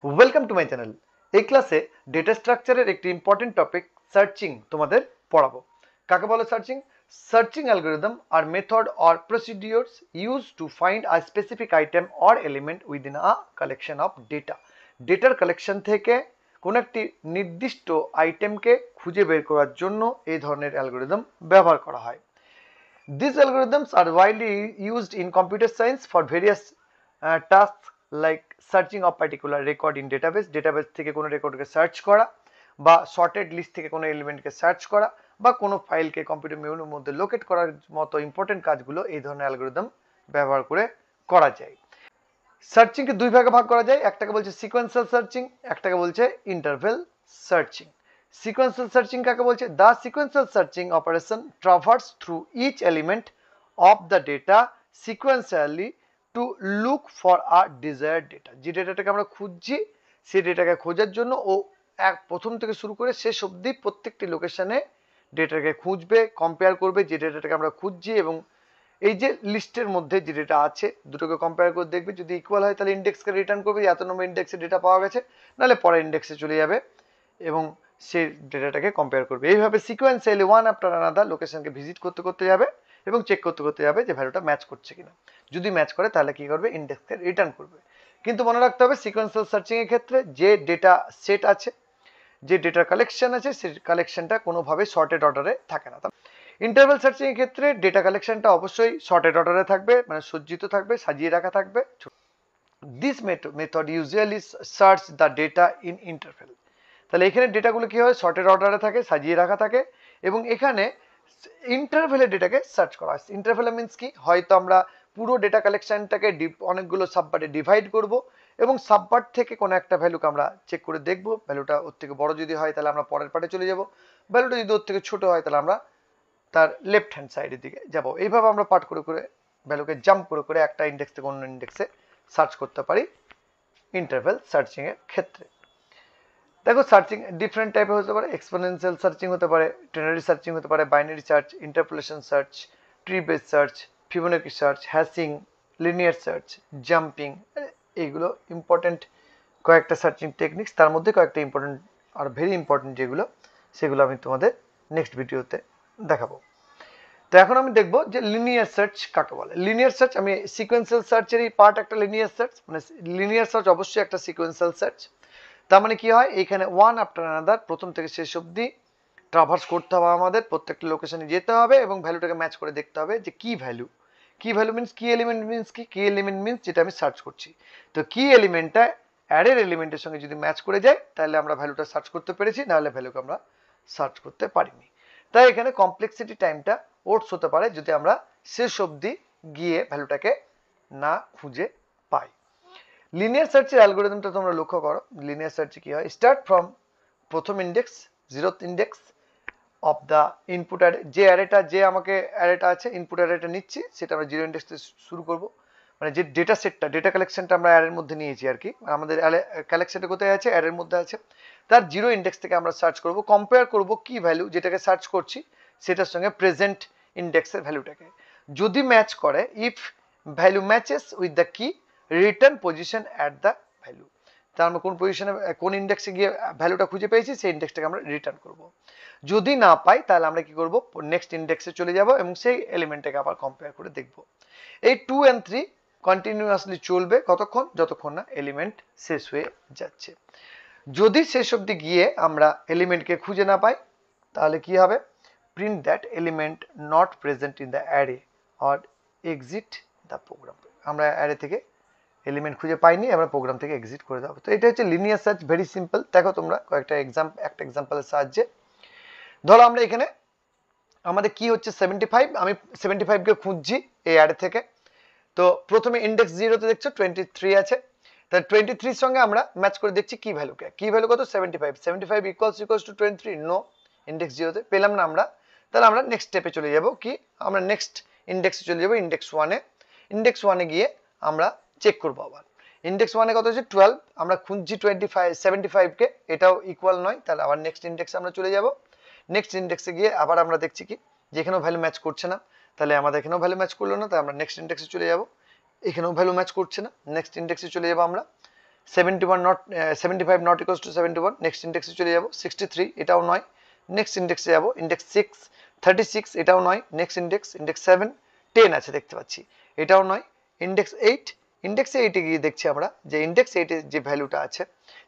Welcome to my channel. এই ক্লাসে data স্ট্রাকচারের একটি ইম্পর্টেন্ট টপিক সার্চিং তোমাদের পড়াবো। কাকে বলে সার্চিং? সার্চিং অ্যালগরিদম আর method or procedures use to find a specific item or element within a collection of data. ডেটার কালেকশন থেকে কোনো একটি নির্দিষ্ট আইটেমকে খুঁজে বের করার জন্য এই ধরনের অ্যালগরিদম ব্যবহার করা হয়। These algorithms are widely used in computer science for various tasks like searching of particular record in database, database থেকে কোনো রেকর্ডকে সার্চ করা, বা সর্টেড লিস্ট থেকে কোনো এলিমেন্টকে সার্চ করা, বা কোনো ফাইলকে কম্পিউটার মেমরির মধ্যে লোকেট করার মতো ইম্পর্টেন্ট কাজগুলো এই ধরনের অ্যালগরিদম ব্যবহার করে করা যায়। সার্চিংকে দুই ভাগে ভাগ করা যায়, একটাকে বলছে সিকোয়েন্সিয়াল সার্চিং, একটাকে বলছে ইন্টারভেল সার্চিং। Sequential searching কাকে বলছে? The sequential searching operation traverses through each element of the data sequentially to look for a desired data. যে ডেটাটাকে আমরা খুঁজছি সেই ডেটাকে খোঁজার জন্য ও প্রথম থেকে শুরু করে শেষ অবধি প্রত্যেকটি লোকেশনে ডেটাকে খুঁজবে, কম্পেয়ার করবে যে ডেটাটাকে আমরা খুঁজছি, এবং এই যে লিস্টের মধ্যে যে ডেটা আছে দুটোকে কম্পেয়ার করে দেখবে, যদি ইকুয়াল হয় তাহলে ইন্ডেক্সকে রিটার্ন করবে, এত নম্বর ইন্ডেক্সে ডেটা পাওয়া গেছে, নাহলে পরের ইন্ডেক্সে চলে যাবে এবং সেই ডেটাটাকে কম্পেয়ার করবে। এইভাবে সিকোয়েন্সিয়ালি ওয়ান আফটার আনাদার লোকেশনকে ভিজিট করতে করতে যাবে এবং চেক করতে করতে যাবে যে ভ্যালুটা ম্যাচ করছে কিনা। যদি ম্যাচ করে তাহলে কি করবে? ইন্ডেক্সকে রিটার্ন করবে। কিন্তু মনে রাখতে হবে সিকোয়েন্সিয়াল সার্চিং এর ক্ষেত্রে যে ডেটা সেট আছে, যে ডেটার কালেকশন আছে, সেই কালেকশনটা কোনোভাবে সর্টেড অর্ডারে থাকে না। ইন্টারভেল সার্চিং এর ক্ষেত্রে ডেটা কালেকশনটা অবশ্যই সর্টেড অর্ডারে থাকবে, মানে সজ্জিত থাকবে, সাজিয়ে রাখা থাকবে। This method usually search the data in interval. তাহলে এখানে ডেটাগুলো কি হয়? সর্টেড অর্ডারে থাকে, সাজিয়ে রাখা থাকে, এবং এখানে ইন্টারভেলে ডেটাকে সার্চ করা হয়। ইন্টারভেলে মিনস কি? হয়তো আমরা পুরো ডেটা কালেকশনটাকে অনেকগুলো সাবপার্টে ডিভাইড করব এবং সাবপার্ট থেকে কোনো একটা ভ্যালুকে আমরা চেক করে দেখব। ভ্যালুটা ওর থেকে বড় যদি হয় তাহলে আমরা পরের পার্টে চলে যাব, ভ্যালুটা যদি ওর থেকে ছোট হয় তাহলে আমরা তার লেফট হ্যান্ড সাইডের দিকে যাব। এইভাবে আমরা পার্ট করে করে ভ্যালুকে জাম্প করে করে একটা ইন্ডেক্স থেকে অন্য ইন্ডেক্সে সার্চ করতে পারি ইন্টারভেল সার্চিং এর ক্ষেত্রে। দেখো সার্চিং ডিফারেন্ট টাইপের হতে পারে, এক্সপোনেনশিয়াল সার্চিং হতে পারে, টেনারি সার্চিং হতে পারে, binary search, interpolation search, tree base search, Fibonacci search, hashing, linear search, jumping. এইগুলো ইম্পর্টেন্ট কয়েকটা সার্চিং টেকনিক্স, তার মধ্যে কয়েকটা ইম্পর্টেন্ট আর ভেরি ইম্পর্টেন্ট যেগুলো, সেগুলো আমি তোমাদের নেক্সট ভিডিওতে দেখাবো। তো এখন আমি দেখবো যে লিনিয়ার সার্চ কাকে বলে। লিনিয়ার সার্চ, আমি সিকোয়েন্সিয়াল সার্চেরই পার্ট একটা লিনিয়ার সার্চ, মানে লিনিয়ার সার্চ অবশ্যই একটা সিকোয়েন্সিয়াল সার্চ। তার মানে কি হয়? এখানে ওয়ান আফটার আনাদার প্রথম থেকে শেষ অবধি ট্রাভার্স করতে হবে, আমাদের প্রত্যেকটা লোকেশনে যেতে হবে এবং ভ্যালুটাকে ম্যাচ করে দেখতে হবে যে কি ভ্যালু। কি ভ্যালু মিনস কি এলিমেন্ট মিনস কি? কি এলিমেন্ট মিনস যেটা আমি সার্চ করছি। তো কি এলিমেন্টটা অ্যারের এলিমেন্টের সঙ্গে যদি ম্যাচ করে যায় তাহলে আমরা ভ্যালুটা সার্চ করতে পেরেছি, নাহলে ভ্যালুকে আমরা সার্চ করতে পারিনি। তাই এখানে কমপ্লেক্সিটি টাইমটা ওটস হতে পারে যদি আমরা শেষ অবধি গিয়ে ভ্যালুটাকে না খুঁজে পাই। লিনিয়ার সার্চের অ্যালগরিদমটা তোমরা লক্ষ্য করো। লিনিয়ার সার্চে কি হয়? স্টার্ট ফ্রম প্রথম index, zeroth index of the input array. যে অ্যারেটা, যে আমাকে অ্যারেটা আছে ইনপুট অ্যারেটা নিচ্ছি, সেটা আমরা জিরো ইন্ডেক্স থেকে শুরু করব। মানে যে ডেটা সেটটা, ডেটা কালেকশনটা আমরা অ্যারের মধ্যে নিয়েছি আর কি, আমাদের কালেকশনটা কোথায় আছে? অ্যারের মধ্যে আছে। তার জিরো ইন্ডেক্স থেকে আমরা সার্চ করব, কম্পেয়ার করব কি ভ্যালু যেটাকে সার্চ করছি সেটার সঙ্গে প্রেজেন্ট ইন্ডেক্সের ভ্যালুটাকে। যদি ম্যাচ করে, if value matches with the key, return position at the value. তার আমরা কোন পজিশনে, কোন ইন্ডেক্সে গিয়ে ভ্যালুটা খুঁজে পেয়েছি সেই ইন্ডেক্সটাকে আমরা রিটার্ন করব। যদি না পাই তাহলে আমরা কি করব? নেক্সট ইন্ডেক্সে চলে যাব এবং সেই এলিমেন্টটাকে আবার কম্পেয়ার করে দেখব। এই 2 and 3 কন্টিনিউয়াসলি চলবে কতক্ষণ? যতক্ষণ না এলিমেন্ট শেষ হয়ে যাচ্ছে। যদি শেষ অবধি গিয়ে আমরা এলিমেন্টকে খুঁজে না পাই তাহলে কি হবে? Print that element not present in the array or exit the program. আমরা অ্যারে থেকে এলিমেন্ট খুঁজে পাইনি, আমরা প্রোগ্রাম থেকে এক্সিট করে দেবো। তো এটা হচ্ছে লিনিয়ার সার্চ, ভেরি সিম্পল। দেখো তোমরা কয়েকটা একটা এক্সাম্পলের সাহায্যে। ধরো আমরা এখানে আমাদের কি হচ্ছে 75, আমি 75কে খুঁজছি এই অ্যারে থেকে। তো প্রথমে ইন্ডেক্স 0তে দেখছো 23 আছে, তাহলে 23 এর সঙ্গে আমরা ম্যাচ করে দেখছি কি ভ্যালুকে। কি ভ্যালু কত? 75। 75 ইকুয়ালস টু 23, নো। ইন্ডেক্স 0তে পেলাম না আমরা, তাহলে আমরা নেক্সট স্টেপে চলে যাব। কি? আমরা নেক্সট ইন্ডেক্সে চলে যাব, ইন্ডেক্স 1-এ। ইন্ডেক্স 1-এ গিয়ে আমরা চেক করবো আবার ইন্ডেক্স 1-এ কত হচ্ছে? 12। আমরা খুঁজছি 75কে, এটাও ইকুয়াল নয়, তাহলে আবার নেক্সট ইন্ডেক্সে আমরা চলে যাব। নেক্সট ইন্ডেক্সে গিয়ে আবার আমরা দেখছি কি যেখানেও ভ্যালু ম্যাচ করছে না, তাহলে আমাদের এখানেও ভ্যালু ম্যাচ করলো না, তাই আমরা নেক্সট ইন্ডেক্সে চলে যাব। এখানেও ভ্যালু ম্যাচ করছে না, নেক্সট ইন্ডেক্সে চলে যাব আমরা। 71 not 75 not equals to 71, next ইন্ডেক্সে চলে যাব। 63 এটাও নয়, নেক্সট ইন্ডেক্সে যাব, ইন্ডেক্স 6। 36 এটাও নয়, নেক্সট ইন্ডেক্স 7। 10 আছে দেখতে পাচ্ছি, এটাও নয়, ইন্ডেক্স 8। ইন্ডেক্স 8 এ গিয়ে দেখছি আমরা যে ইন্ডেক্স 8 এর যে ভ্যালুটা আছে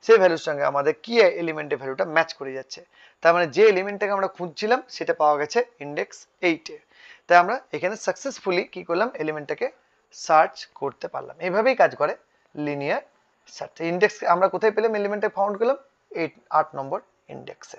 সেই ভ্যালুর সঙ্গে আমাদের কি এলিমেন্টের ভ্যালুটা ম্যাচ করে যাচ্ছে। তার মানে যে এলিমেন্টটাকে আমরা খুঁজছিলাম সেটা পাওয়া গেছে ইন্ডেক্স 8 এ। তাই আমরা এখানে সাকসেসফুলি কি করলাম, এলিমেন্টটাকে সার্চ করতে পারলাম। এইভাবেই কাজ করে লিনিয়ার সার্চ। ইন্ডেক্স আমরা কোথায় পেলাম, এলিমেন্টে ফাউন্ড করলাম 8 নম্বর ইন্ডেক্সে।